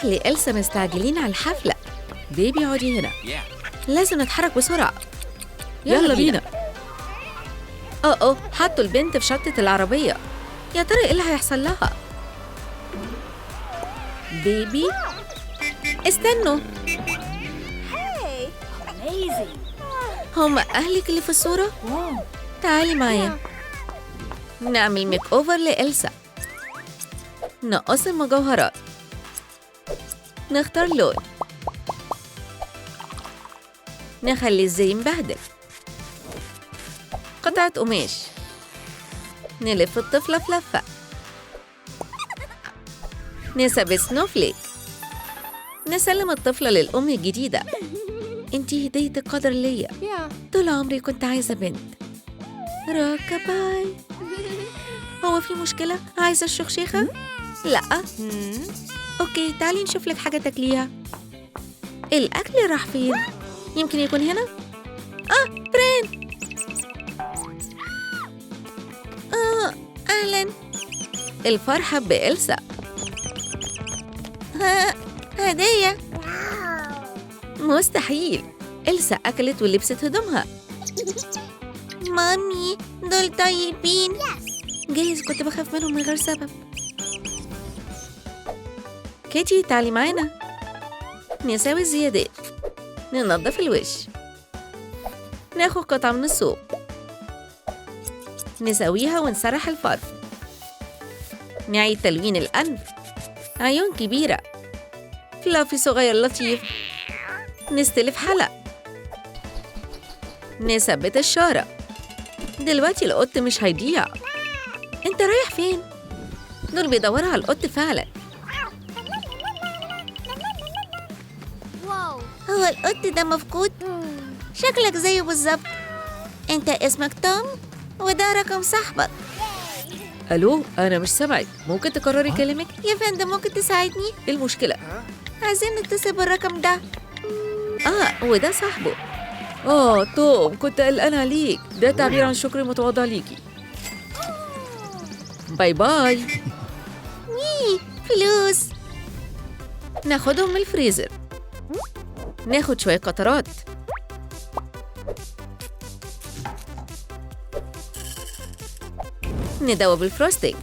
أهل إلسا مستعجلين على الحفلة. بيبي اقعدي هنا. لازم نتحرك بسرعة. يلا بينا. حطوا البنت في شنطة العربية. يا ترى إيه اللي هيحصل لها؟ بيبي استنوا. هم أهلك اللي في الصورة؟ تعالي معايا. نعمل ميك أوفر لإلسا. نقص المجوهرات. نختار لون. نخلي الزي مبهدل. قطعة قماش. نلف الطفلة في لفة. نسب سنوفليك. نسلم الطفلة للأم الجديدة. انتي هدية القدر ليا. طول عمري كنت عايزة بنت. راكا باي. هو في مشكلة؟ عايزة الشخشيخة؟ لأ. أوكي تعالي نشوف لك حاجة تاكليها. الأكل راح فين؟ يمكن يكون هنا؟ برين. أهلاً. الفرحة بإلسا. هدية. مستحيل. إلسا أكلت ولبست هدومها. مامي دول طيبين. جايز كنت بخاف منهم من غير سبب. كيتي تعالي معانا. نساوي الزيادات. ننظف الوش. ناخد قطعة من الصوب. نسويها ونسرح الفرف. نعيد تلوين الأنف. عيون كبيرة. فلافي صغير لطيف. نستلف حلق. نثبت الشارة. دلوقتي القط مش هيضيع. انت رايح فين؟ دول بيدوروا على القط فعلا. هو القط ده مفقود؟ شكلك زيه بالظبط. انت اسمك توم وده رقم صاحبك. الو انا مش سامعك، ممكن تكرري كلامك؟ يا فندم ممكن تساعدني؟ ايه المشكلة؟ عايزين نتصل بالرقم ده. وده صاحبه. توم كنت قلقان عليك. ده تعبير عن شكري متواضع ليكي. باي باي. فلوس. ناخدهم من الفريزر. ناخد شوية قطرات. ندوب الفروستينج.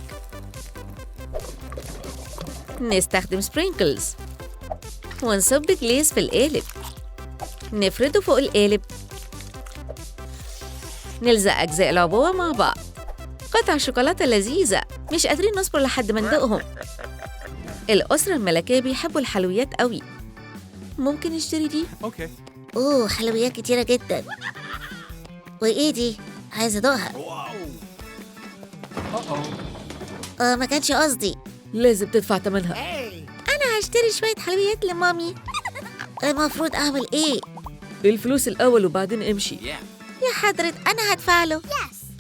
نستخدم سبرينكلز. ونصب جليز في القالب. نفرده فوق القالب. نلزق أجزاء العبوة مع بعض. قطع شوكولاتة لذيذة مش قادرين نصبر لحد ما ندوقهم. الأسرة الملكية بيحبوا الحلويات قوي. ممكن نشتري دي؟ اوكي. حلويات كتيرة جدا. وإيه دي؟ عايزة أدوقها. ما كانش قصدي. لازم تدفع تمنها. أنا هشتري شوية حلويات لمامي. المفروض أعمل إيه؟ الفلوس الأول وبعدين امشي. يا حضرة أنا هدفع له.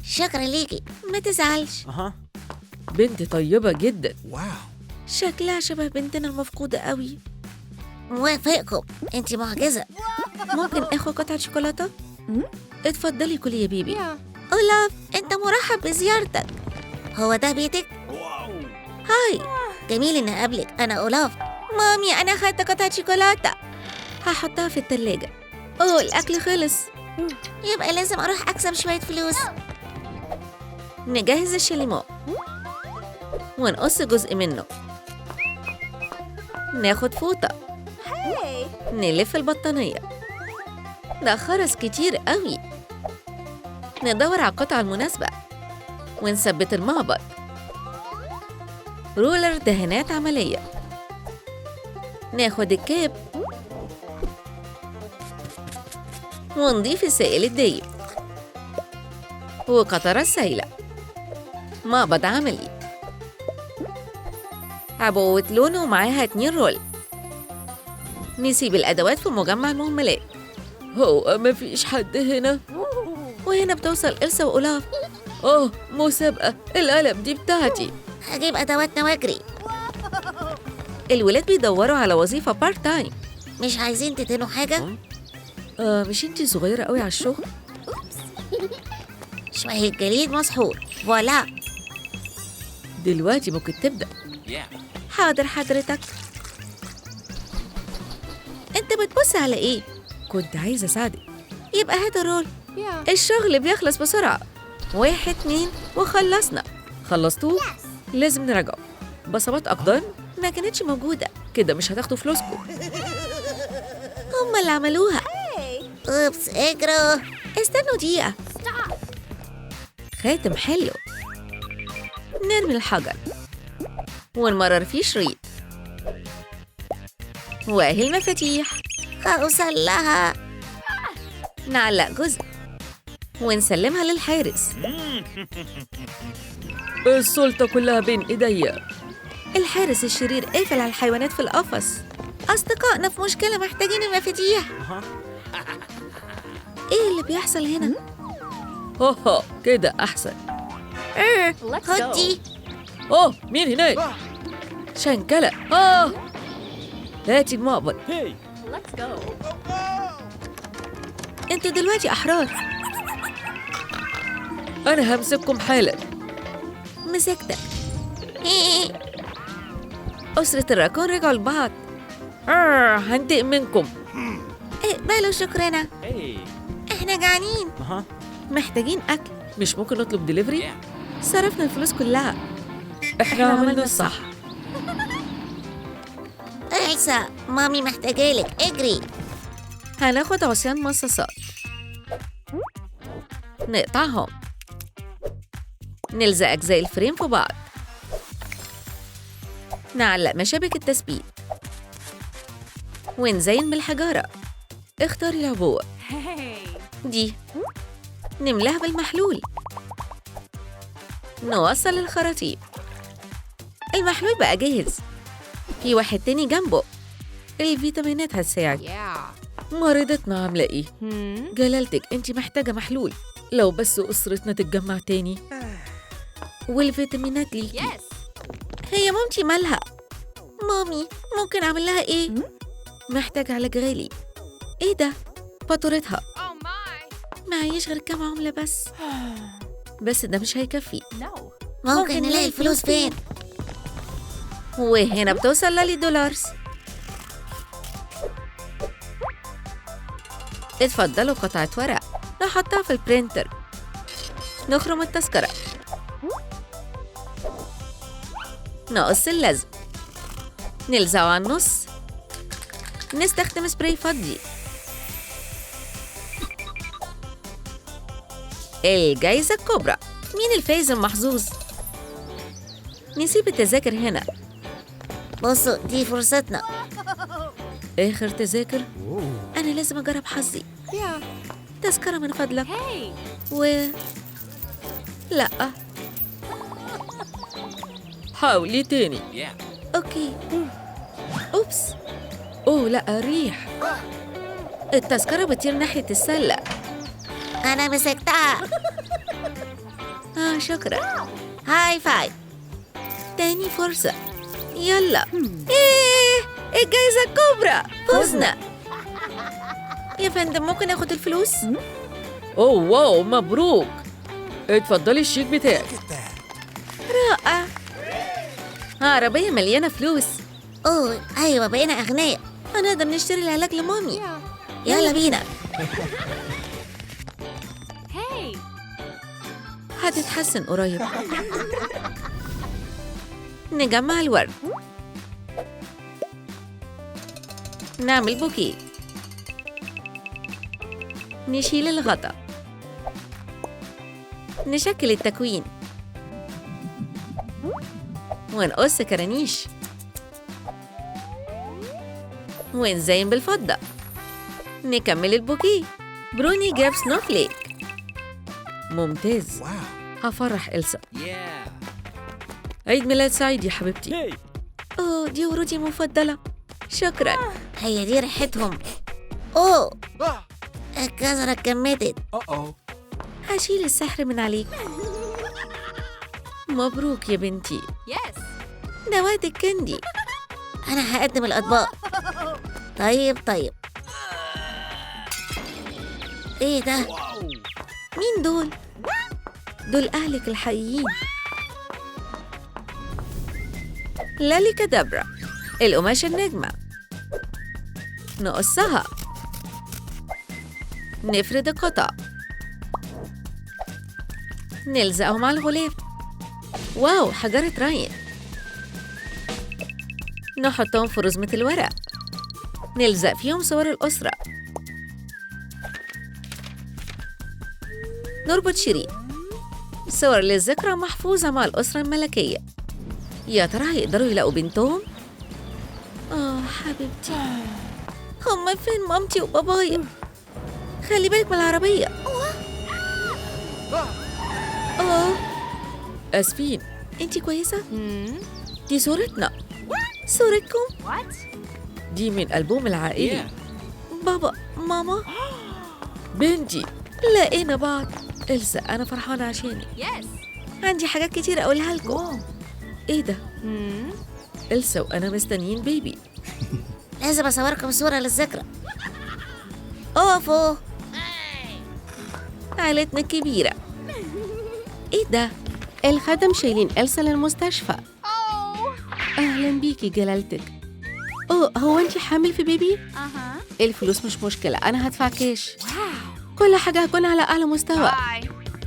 شكرا ليكي ما تزعلش. بنت طيبة جدا. واو. شكلها شبه بنتنا المفقودة قوي. موافقكم انتي معجزة. ممكن اخد قطعة شوكولاتة؟ اتفضلي كلي يا بيبي. أولاف انت مرحب بزيارتك. هو ده بيتك؟ هاي جميل اني اقابلك. انا أولاف. مامي انا خدت قطعة شوكولاتة. هحطها في التلاجة. الأكل خلص. يبقى لازم اروح اكسب شوية فلوس. نجهز الشاليمو ونقص جزء منه. ناخد فوطة. نلف البطانية. ده خرز كتير قوي. ندور على القطعة المناسبة ونثبت المعبد. رولر دهانات عملية. ناخد الكاب ونضيف السائل الدايب وقطرة سايلة. معبد عملي. عبوة لون ومعاها 2 رول. نسيب الأدوات في مجمع المهملات. هو مفيش حد هنا. وهنا بتوصل إلسا وأولاف. مسابقة. القلم دي بتاعتي. هجيب ادواتنا واجري. الولاد بيدوروا على وظيفة بارت تايم. مش عايزين تدهنوا حاجة؟ مش انتي صغيرة قوي على الشغل؟ شوية جليد مسحور. فوالا. دلوقتي ممكن تبدأ. حاضر حضرتك. بتبص على إيه؟ كنت عايزة أساعدك. يبقى هات الرول. الشغل بيخلص بسرعة. 1 2 وخلصنا. خلصتوه؟ لازم نراجعه. بصمات أقدام ما كانتش موجودة. كده مش هتاخدوا فلوسكم. هم اللي عملوها. أوبس، اجروا. استنوا دقيقة. خاتم حلو. نرمي الحجر ونمرر فيه شريط. وأهي المفاتيح. هوصل لها. نعلق جزء ونسلمها للحارس. السلطة كلها بين إيديا. الحارس الشرير قافل على الحيوانات في القفص. أصدقائنا في مشكلة، محتاجين المفاتيح. إيه اللي بيحصل هنا؟ هوهو كده أحسن. خد دي. مين هناك؟ شنكلة. هاتي المقبض. انتوا دلوقتي أحرار. أنا همسككم حالا. مسكتك. أسرة الراكون رجعوا لبعض. هنتقم منكم. اقبلوا شكرنا. احنا جعانين. محتاجين أكل. مش ممكن نطلب ديليفري؟ صرفنا الفلوس كلها. احنا عملنا الصح. إلسا، مامي محتاجالك، اجري. هناخد عصيان مصاصات. نقطعهم. نلزق أجزاء الفريم في بعض. نعلق مشابك التثبيت ونزين بالحجارة. اختاري العبوة دي. نملاها بالمحلول. نوصل الخراطيم. المحلول بقى جاهز. في واحد تاني جنبه. الفيتامينات هتساعد. مريضتنا عاملة ايه؟ جلالتك انتي محتاجة محلول. لو بس أسرتنا تتجمع تاني. والفيتامينات ليكي. هي مامتي مالها؟ مامي ممكن أعمل لها ايه؟ محتاجة علاج غالي. ايه ده؟ فاتورتها. معيش غير كام عملة بس ده مش هيكفي. ممكن نلاقي الفلوس فين؟ وهنا بتوصل للي دولارز. اتفضلوا قطعة ورق نحطها في البرينتر. نخرم التذكرة. نقص اللزق. نلزقه على النص. نستخدم سبراي فضي. الجايزة الكبرى. مين الفايز المحظوظ؟ نسيب التذاكر هنا. بصوا، دي فرصتنا. آخر تذاكر. أنا لازم أجرب حظي. تذكرة من فضلك. لأ. حاولي تاني. أوكي. أوبس. لأ، ريح. التذكرة بتطير ناحية السلة. أنا مسكتها. شكرا. هاي فايف. تاني فرصة. يلا. الجايزة الكبرى. فزنا. يا فندم ممكن اخد الفلوس؟ واو، مبروك. اتفضلي الشيك بتاعك. رائع. عربية مليانة فلوس. أيوة، بقينا أغنياء. هنقدر نشتري العلاج لمامي. يلا بينا. هتتحسن قريب. نجمع الورد. نعمل بوكيه. نشيل الغطا. نشكل التكوين ونقص كرانيش ونزين بالفضة. نكمل البوكيه. بروني جاب سنوفليك. ممتاز. هفرح إلسا. عيد ميلاد سعيد يا حبيبتي. دي ورودي المفضلة. شكرا. هي دي ريحتهم. الجزرة اتجمدت. هشيل السحر من عليك. مبروك يا بنتي. ده وقت الكندي. أنا هقدم الأطباق. طيب. إيه ده؟ مين دول؟ دول أهلك الحقيقيين. لالي كدابرا. القماشة النجمة. نقصها، نفرد القطع، نلزقهم على الغلاف. واو، حجرة راين. نحطهم في رزمة الورق، نلزق فيهم صور الأسرة، نربط شريط صور للذكرى محفوظة مع الأسرة الملكية. يا ترى هيقدروا يلاقوا بنتهم؟ حبيبتي، هما فين مامتي وبابايا؟ خلي بالك من العربية. آسفين، انتي كويسة؟ دي صورتنا. صورتكم؟ دي من ألبوم العائلي. بابا، ماما، بنتي، لقينا بعض. إلسا، أنا فرحانة عشانك. عندي حاجات كتير أقولها لكم. إيه ده؟ إلسا وأنا مستنيين بيبي. لازم أصوركم صورة للذكرى. أوفو، عائلتنا كبيرة. إيه ده؟ الخدم شايلين إلسا للمستشفى. أهلاً بيكي جلالتك. هو أنتي حامل في بيبي؟ الفلوس مش مشكلة، أنا هدفع كاش. كل حاجة هكون على أعلى مستوى.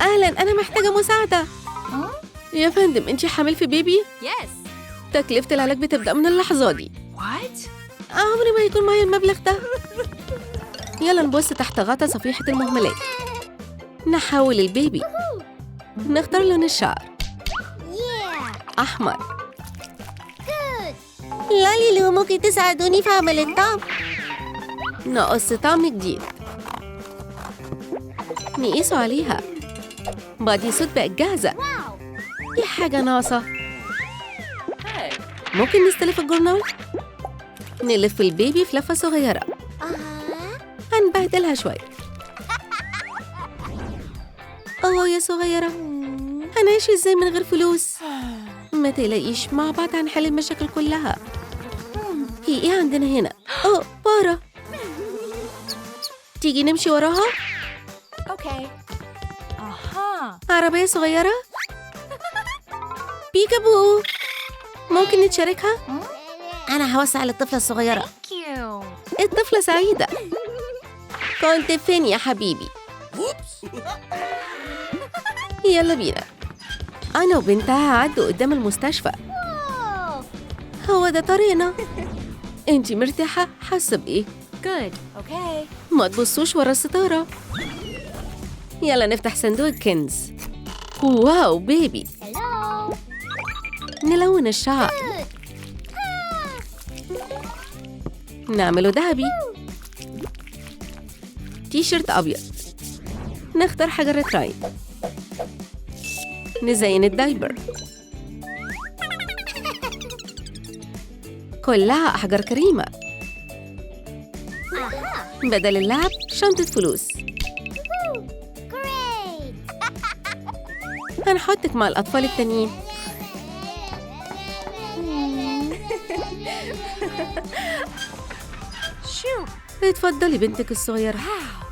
أهلاً، أنا محتاجة مساعدة. يا فندم، أنتي حامل في بيبي؟ تكلفة العلاج بتبدأ من اللحظة دي. عمري ما يكون معايا المبلغ ده. يلا نبص تحت غطا صفيحة المهملات. نحول البيبي. نختار لون الشعر. أحمر. لالي، ممكن تساعدوني في عمل الطعم؟ نقص طعم جديد. نقيسه عليها. بادي سوت بقت جاهزة. في حاجة ناقصة. ممكن نستلف الجورنال؟ نلف البيبي في لفة صغيرة. هنبهدلها شوية. يا صغيرة، هنعيش ازاي من غير فلوس؟ ما تقلقيش، مع بعض هنحل المشاكل كلها. في ايه عندنا هنا؟ بارا، تيجي نمشي وراها؟ عربية صغيرة. بيكابو، ممكن نتشاركها؟ أنا هوسع للطفلة الصغيرة. الطفلة سعيدة. كنت فين يا حبيبي؟ يلا بينا. أنا وبنتها عدوا قدام المستشفى. هو ده طريقنا. انتي مرتاحة؟ حاسة بإيه؟ ما تبصوش ورا الستارة. يلا نفتح صندوق الكنز. واو، بيبي. نلون الشعر. نعمله ذهبي. تيشيرت أبيض. نختار حجرة راين. نزين الدايبر. كلها أحجار كريمة. بدل اللعب شنطة فلوس. هنحطك مع الأطفال التانيين. اتفضلي بنتك الصغيرة.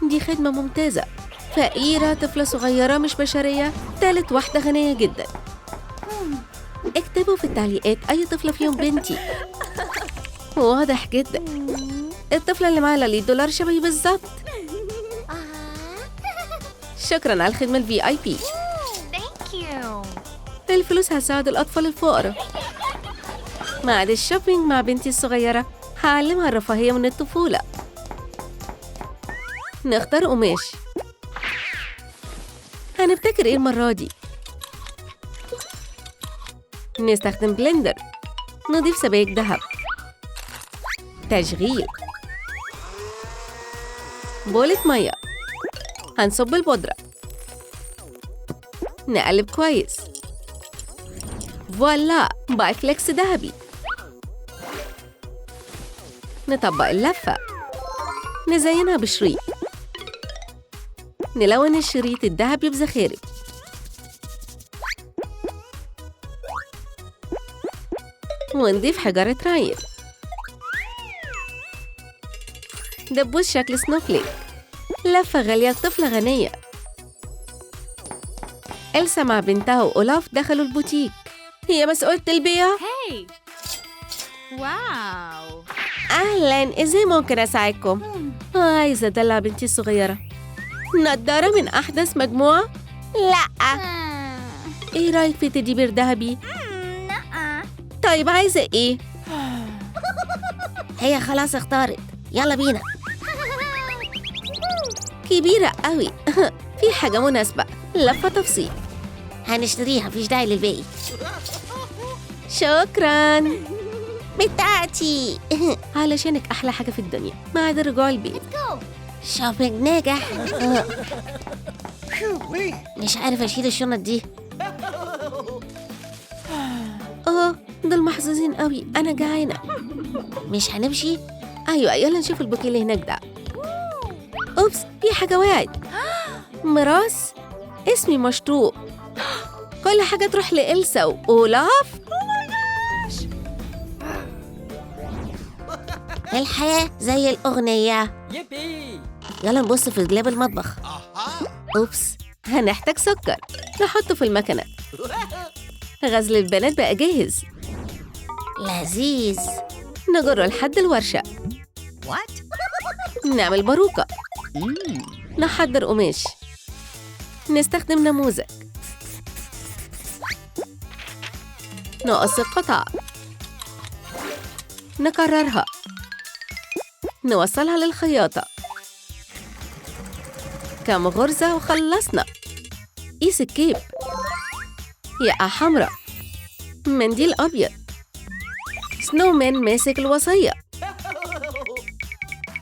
دي خدمة ممتازة. فقيرة، طفلة صغيرة مش بشرية، تالت واحدة غنية جدا. اكتبوا في التعليقات أي طفلة فيهم بنتي. واضح جدا. الطفلة اللي معاها $100 شبهي بالظبط. شكرا على الخدمة VIP. الفلوس هتساعد الأطفال الفقراء. بعد الشوبينج مع بنتي الصغيرة هعلمها الرفاهية من الطفولة. نختار قماش. هنبتكر ايه المرة دي؟ نستخدم بلندر. نضيف سبائك ذهب. تشغيل. بولة مية. هنصب البودرة. نقلب كويس. فوالا، باي فليكس ذهبي. نطبق اللفة. نزينها بشريط. نلون الشريط الذهبي بزخارف. ونضيف حجرة راين. دبوس شكل سنوفليك. لفة غالية لطفلة غنية. إلسا مع بنتها وأولاف دخلوا البوتيك. هي مسؤولة البيع. واو، أهلاً، إزاي ممكن أساعدكم؟ عايزة أدلع بنتي الصغيرة. نضارة من أحدث مجموعة؟ لأ. إيه رأيك في تيدي بير ذهبي؟ طيب عايزة إيه؟ هي خلاص اختارت، يلا بينا. كبيرة قوي. في حاجة مناسبة، لفة تفصيل. هنشتريها، مفيش داعي للباقي. شكراً. بتاعتي. علشانك أحلى حاجة في الدنيا، ما عدا رجوع البيت. شوبينج ناجح. مش عارف أشيل الشنط دي. دول محظوظين قوي، أنا جعانة. مش هنمشي؟ أيوة، يلا نشوف البوكيه اللي هناك ده. أوبس، في حاجة وقعت. ميراث، اسمي مشروق. كل حاجة تروح لإلسا وأولاف. الحياة زي الأغنية. يلا نبص في دولاب المطبخ. أوبس، هنحتاج سكر، نحطه في المكنة. غزل البنات بقى جاهز. لذيذ. نجره لحد الورشة. نعمل باروكة. نحضر قماش. نستخدم نموذج. نقص القطع. نكررها. نوصلها للخياطة. كم غرزة وخلصنا. قيس الكيب. ياقة حمراء. منديل أبيض. سنومان ماسك الوصية.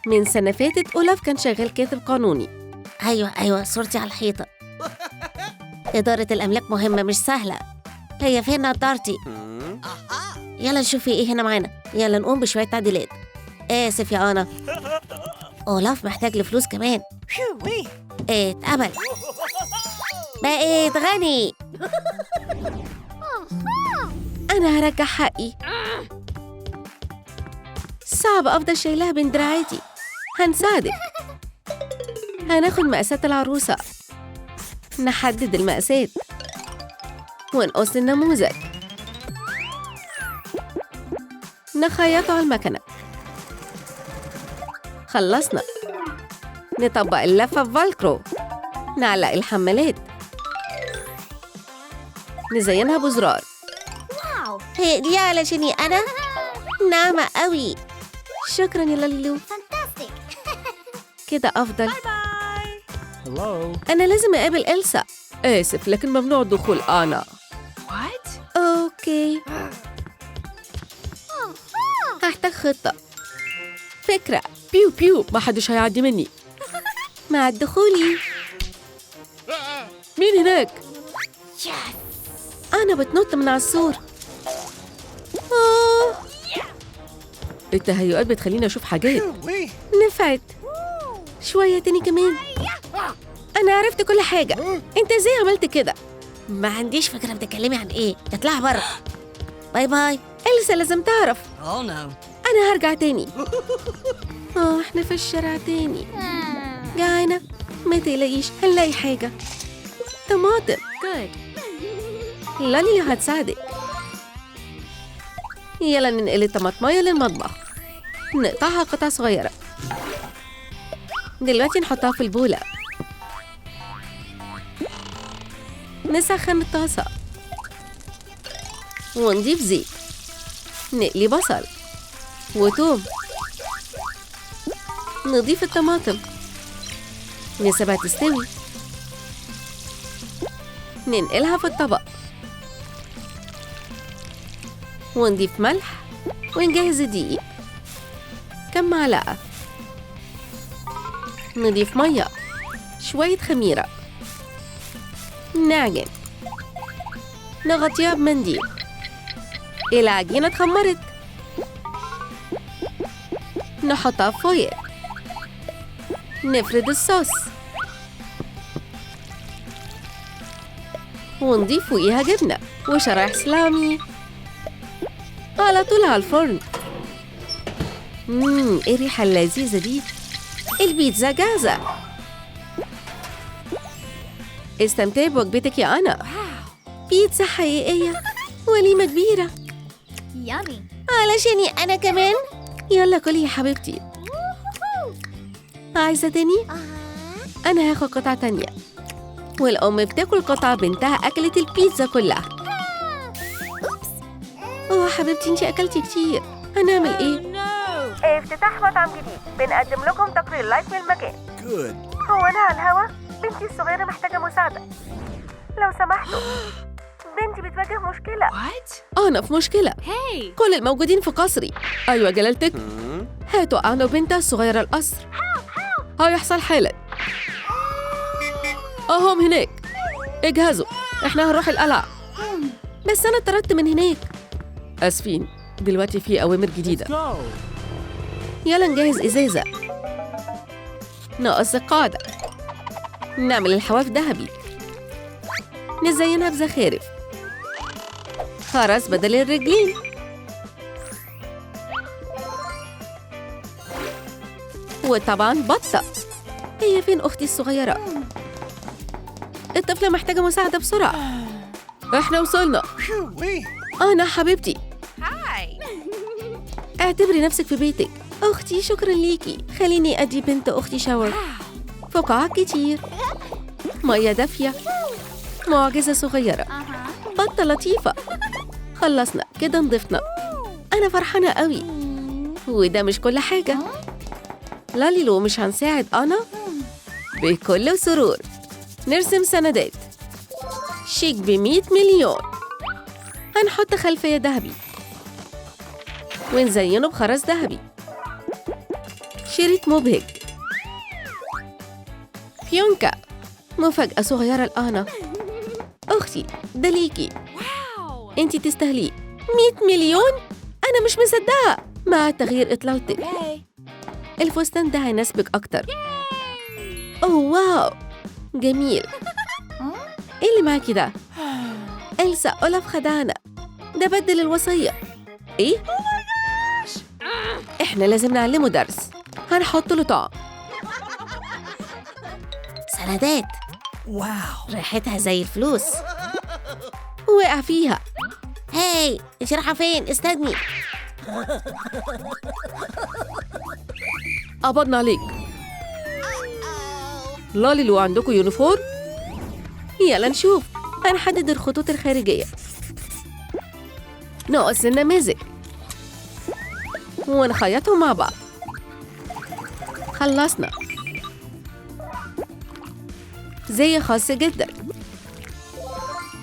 من سنة فاتت أولاف كان شغال كاتب قانوني. أيوة، صورتي على الحيطة. إدارة الأملاك مهمة مش سهلة. هي فين نضارتي؟ يلا نشوف في إيه هنا معانا. يلا نقوم بشوية تعديلات. آسف يا أنا. أولاف محتاج لفلوس كمان. اتقبل. بقيت غني. أنا هرجع حقي. صعب أفضل شايلها بين دراعاتي. هنساعدك. هناخد مقاسات العروسة. نحدد المقاسات. ونقص النموذج. نخيطه على المكنة. خلصنا. نطبق اللفة في فالكرو. نعلق الحمالات. نزينها بزرار. هي دي علشاني أنا؟ ناعمة قوي. شكراً يا لاليلو. كده أفضل. أنا لازم أقابل إلسا. آسف، لكن ممنوع الدخول أنا. أوكي. هحتاج خطة. فكرة. بيو بيو، ما حدش هيعدي مني. مع دخولي. مين هناك؟ أنا بتنط من على السور. التهيؤات بتخليني أشوف حاجات. نفعت. شوية تاني كمان. أنا عرفت كل حاجة. أنت إزاي عملت كده؟ ما عنديش فكرة بتتكلمي عن إيه. اطلعي بره. باي باي. إلسا لازم تعرف. أنا هرجع تاني. إحنا في الشارع تاني. جعانة. ما تقلقيش، هنلاقي حاجة. طماطم. لالي هتساعدك. يلا ننقل الطماطماية للمطبخ. نقطعها قطع صغيرة. دلوقتي نحطها في البولة. نسخن الطاسة. ونضيف زيت. نقلي بصل وتوم. نضيف الطماطم. نسيبها تستوي. ننقلها في الطبق. ونضيف ملح. ونجهز الدقيق. كم معلقة. نضيف مية. شوية خميرة. نعجن. نغطيها بمنديل. العجينة اتخمرت. نحطها في فويل. نفرد الصوص. ونضيف فوقيها جبنة وشرايح سلامي. على طول على الفرن. ايه الريحة اللذيذة دي؟ البيتزا جاهزة. استمتعي بوجبتك يا أنا. بيتزا حقيقية. وليمة كبيرة. علشاني أنا كمان. يلا كلي يا حبيبتي. عايزة تاني؟ أنا هاخد قطعة تانية. والأم بتاكل قطعة بنتها أكلت البيتزا كلها. أوه حبيبتي انتي أكلتي كتير، هنعمل إيه؟ افتتاح مطعم جديد، بنقدم لكم تقرير لايف من المكان. هو أنا على الهوا؟ بنتي الصغيرة محتاجة مساعدة، لو سمحتوا. بنتي بتواجه مشكلة. أنا في مشكلة. كل الموجودين في قصري. أيوة جلالتك، هاتوا أنا وبنتها الصغيرة القصر. هيحصل حالا. أهم هناك، اجهزوا، إحنا هنروح القلعة. بس أنا اتطردت من هناك. آسفين، دلوقتي في أوامر جديدة. يلا نجهز إزازة، ناقص القاعدة، نعمل الحواف ذهبي، نزينها بزخارف، خرز بدل الرجلين، وطبعاً بطة. هي فين أختي الصغيرة؟ الطفلة محتاجة مساعدة بسرعة. إحنا وصلنا. أنا حبيبتي. اعتبري نفسك في بيتك. أختي شكراً ليكي. خليني أدي بنت أختي شاور. فقاعات كتير، مية دافية، معجزة صغيرة، بطة لطيفة. خلصنا كده، نضفنا. أنا فرحانة قوي. وده مش كل حاجة. لاليلو مش هنساعد أنا؟ بكل سرور. نرسم سندات شيك ب100 مليون. هنحط خلفية ذهبي ونزينه بخرز ذهبي. شريط مبهج. فيونكا، مفاجأة صغيرة لأنا. أختي ده ليكي، انتي تستاهليه. 100 مليون؟ أنا مش مصدقة. مع تغيير إطلالتك الفستان ده هيناسبك أكتر. أوه واو، جميل. إيه اللي معاكي ده؟ إلسا أولاف خدعنا. ده بدل الوصية. إيه؟ إحنا لازم نعلمه درس. هنحط له طعم. سندات، ريحتها زي الفلوس. وقع فيها. هاي انت رايحة فين؟ استني. قبضنا عليك. لاليلو عندكم يونيفورم؟ يلا نشوف. هنحدد الخطوط الخارجية، نقص النماذج ونخيطهم مع بعض. خلصنا. زي خاص جدا،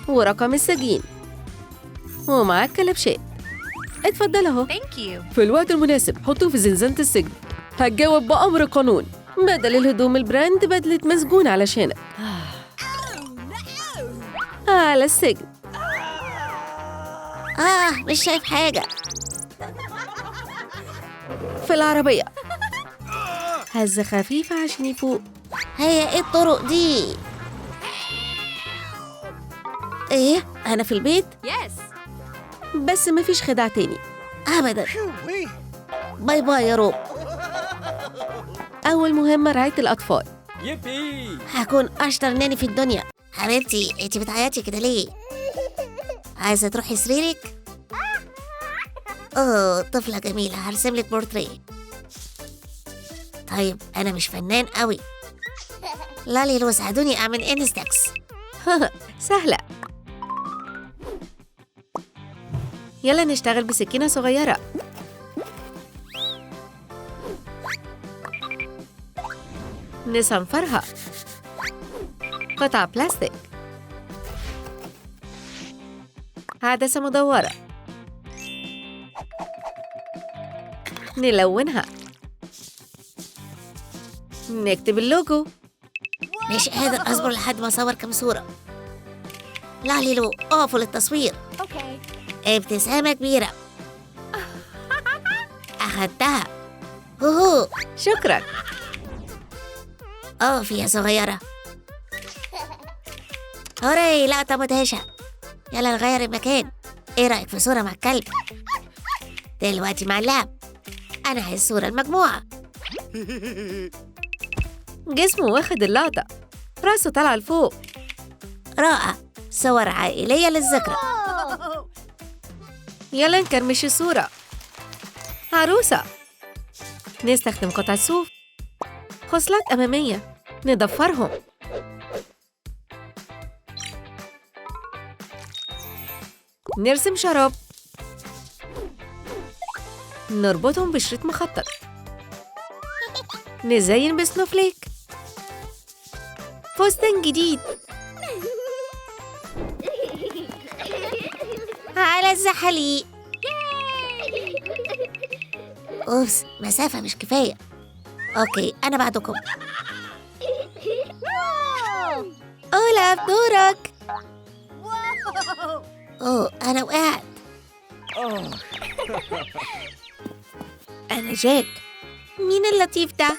ورقم السجين، ومعاك كلبشات. اتفضل اهو. في الوقت المناسب حطوه في زنزانة السجن. هتجاوب بأمر القانون. بدل الهدوم البراند بدلة مسجون علشانك. على السجن. مش شايف حاجة. في العربية. هزة خفيفة عشان يفوق. هي ايه الطرق دي؟ ايه؟ انا في البيت؟ بس مفيش خداع تاني ابدا. باي باي يا روب. أول مهمة رعاية الأطفال. هكون اشطر ناني في الدنيا. حبيبتي انتي بتعيطي كده ليه؟ عايزة تروحي سريرك؟ اوه طفلة جميلة، هرسم لك بورتريه. طيب انا مش فنان قوي. لاليلو ساعدوني اعمل انستكس. سهلة. يلا نشتغل بسكينة صغيرة. نصنفرها. قطع بلاستيك، عدسة مدورة، نلونها، نكتب اللوجو. مش قادر اصبر لحد ما اصور كام صورة. لاليلو اقفوا للتصوير. ابتسامة كبيرة. أخدتها. هوهو. شكرا. اقفي يا صغيرة. هوري لقطة مدهشة. يلا نغير المكان. ايه رأيك في صورة مع الكلب؟ دلوقتي مع اللعب. أنا عايز صورة المجموعة. جسمه واخد اللقطة، راسه طالعة لفوق. رائع. صور عائلية للذكرى. يلا نكرمش الصورة. عروسة نستخدم قطع صوف، خصلات أمامية، نضفرهم. نرسم شراب، نربطهم بشريط مخطط، نزين بسنوفليك، فستان جديد. على الزحليق. أوبس، مسافة مش كفاية. أوكي، أنا بعدكم. أولاف دورك. أوه، أنا وقعت. أنا جاك. مين اللطيف ده؟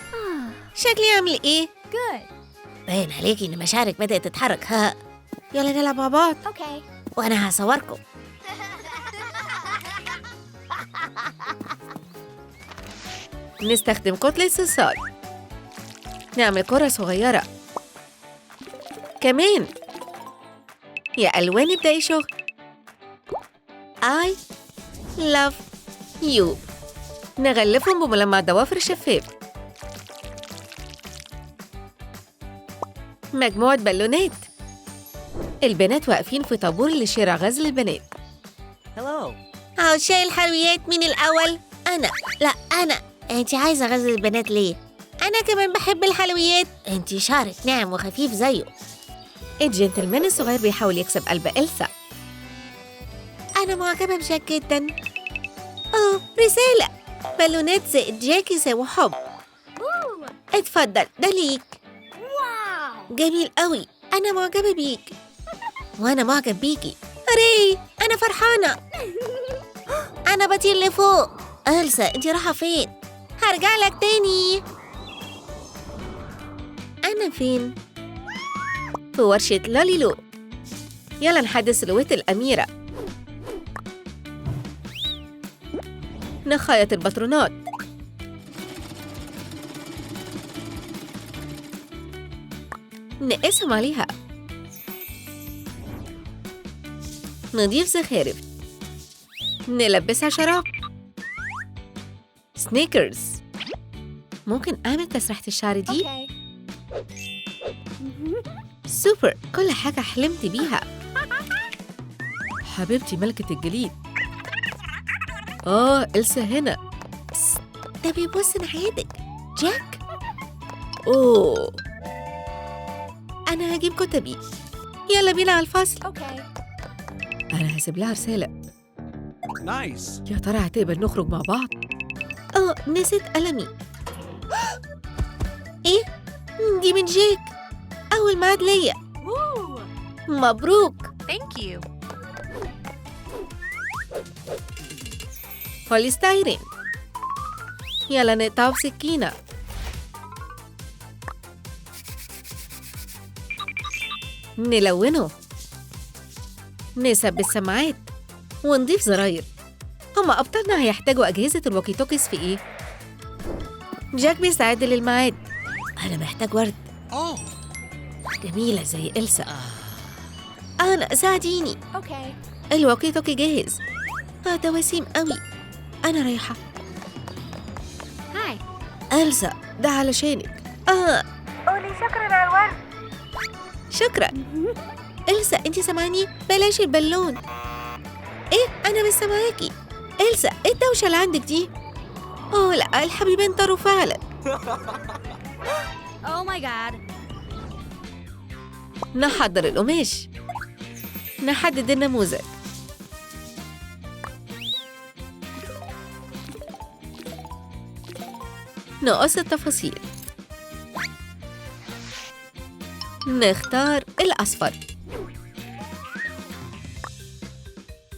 شكلي عامل إيه؟ باين عليكي إن مشاعرك بدأت تتحرك. ها، يلا نلعب مع بعض. وأنا هصوركم. نستخدم كتلة صلصال، نعمل كرة صغيرة كمان. يا ألوان ابدأي شغل. I love you. نغلفهم بملمع ضوافر شفاف. مجموعة بالونات. البنات واقفين في طابور لشراء غزل البنات. عشاء الحلويات مين الأول؟ أنا. لا، أنا. أنت عايزة غزل البنات ليه؟ أنا كمان بحب الحلويات. أنت شعرك ناعم وخفيف زيه. الجنتلمان الصغير بيحاول يكسب قلب إلسا. أنا معجبة بجاك جدا. أوه، رسالة. بالونات زائد جاك يساوي حب. اتفضل، ده ليك. جميل قوي. أنا معجبة بيك. وأنا معجب بيكي. هري، أنا فرحانة. أنا بطير لفوق. إلسا، أنت رايحة فين؟ هرجع لك تاني. أنا فين؟ في ورشة لاليلو. يلا نحدد سلوات الأميرة. نخيط البطرونات. نقسم عليها. نضيف زخارف. نلبسها شراب. سنيكرز. ممكن أعمل تسريحة الشعر دي؟ سوبر، كل حاجة حلمت بيها. حبيبتي ملكة الجليد. إلسا هنا. ده بيبص ناحيتك. جاك. أوه، أنا هجيب كتبي. يلا بينا على الفصل. أنا هسيب لها رسالة. نايس. يا ترى هتقبل نخرج مع بعض؟ نسيت قلمي. إيه؟ دي من جاك. أول ميعاد ليا. مبروك. Thank you. بوليستايرين. يلا نقطعه بسكينة. نلونه. نثبت سماعات ونضيف زراير. هما أبطالنا هيحتاجوا أجهزة الوكي توكيز في إيه؟ جاك بيستعد للميعاد. أنا محتاج ورد. جميلة زي إلسا. أنا ساعديني. الوكي توكي جاهز. ده وسيم قوي. أنا رايحة. هاي. إلسا، ده علشانك. قولي شكراً على الورد. شكرا. إلسا، أنتي سامعاني؟ بلاش البالون. إيه؟ أنا مش سامعاكي. إلسا، إيه الدوشة اللي عندك دي؟ لا، الحبيبين طاروا فعلا. Oh my god. نحضر القماش. نحدد النموذج. نقص التفاصيل. نختار الأصفر.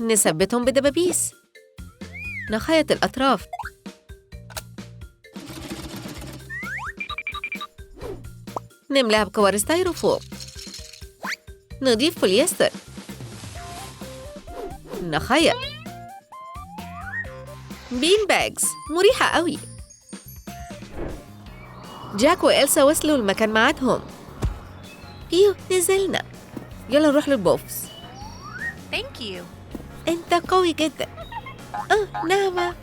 نثبتهم بدبابيس. نخيط الأطراف. نملاها بكور ستايروفوم. نضيف بوليستر. نخيط. بين باجز مريحة قوي. جاك وإلسا وصلوا المكان ميعادهم. نزلنا. يلا نروح للبوفس. Thank you. انت قوي جدا. نعمة.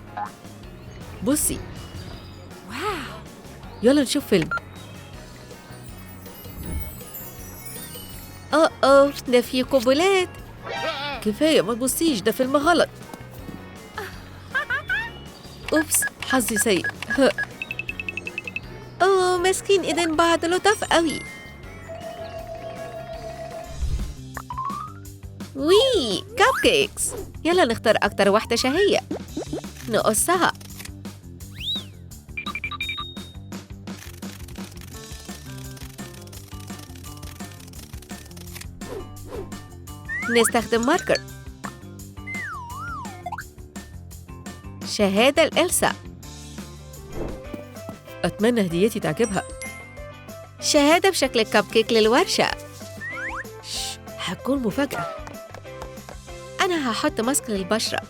بصي. يلا نشوف فيلم. أوه ده فيه قبلات. كفاية ما تبصيش، ده فيلم غلط. أوبس حظي سيء. أوه ماسكين إيدين بعض، لطاف قوي. وي كاب كيكس. يلا نختار أكتر واحدة شهية نقصها. نستخدم ماركر. شهادة لإلسا. أتمنى هديتي تعجبها. شهادة بشكل كاب كيك للورشة. هتكون مفاجأة. أنا هحط ماسك للبشرة.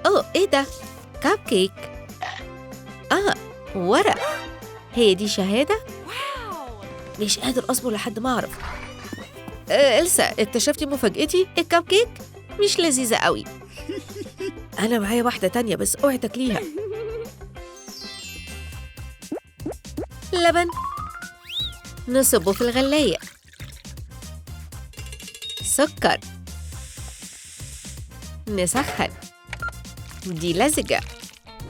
أوه إيه ده؟ كاب كيك. ورق. هي دي شهادة؟ مش قادر أصبر لحد ما أعرف. إلسا اكتشفتي مفاجأتي؟ الكاب كيك مش لذيذة قوي. أنا معايا واحدة تانية بس اوعي تاكليها. لبن نصبه في الغلاية. سكر نسخن. دي لزجة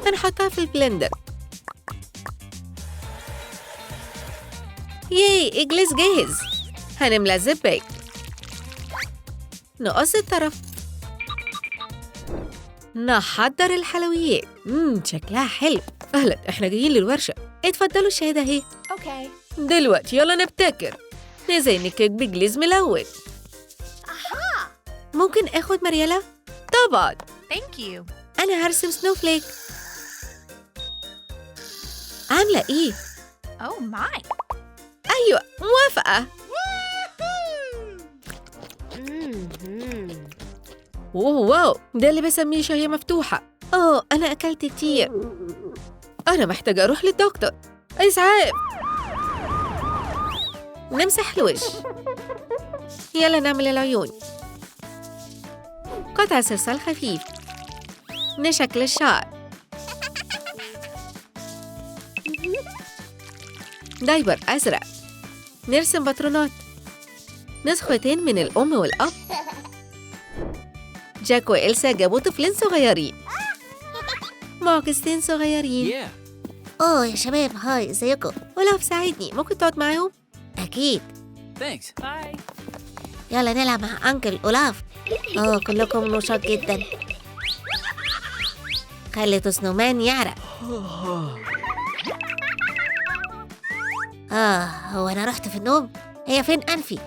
هنحطها في البلندر. ياي إجليس جاهز. هنملى الزباك. نقص الطرف. نحضر الحلويات. شكلها حلو. أهلا إحنا جايين للورشة. اتفضلوا الشهادة اهي. اوكي. دلوقتي يلا نبتكر. نزين كيك بجليز ملون. ممكن آخد مريالة؟ طبعا. ثانك يو. أنا هرسم سنوفليك. عاملة إيه؟ اوه ماي. أيوة موافقة. واو ده اللي بسميه شهية مفتوحة. أنا أكلت كتير. أنا محتاجة أروح للدكتور. إسعاف. نمسح الوش. يلا نعمل العيون. قطع صلصال خفيف. نشكل الشعر. دايبر أزرق. نرسم باترونات. نسختين من الأم والأب. جاك وإلسا جابوا طفلين صغيرين. معجزتين صغيرين. أوه يا شباب، هاي ازيكم؟ أولاف ساعدني، ممكن تقعد معاهم؟ أكيد. Thanks. باي. يلا نلعب مع أنكل أولاف. كلكم نشاط جدا. خليتوا سنومان يعرق. هو أنا رحت في النوم؟ هي فين أنفي؟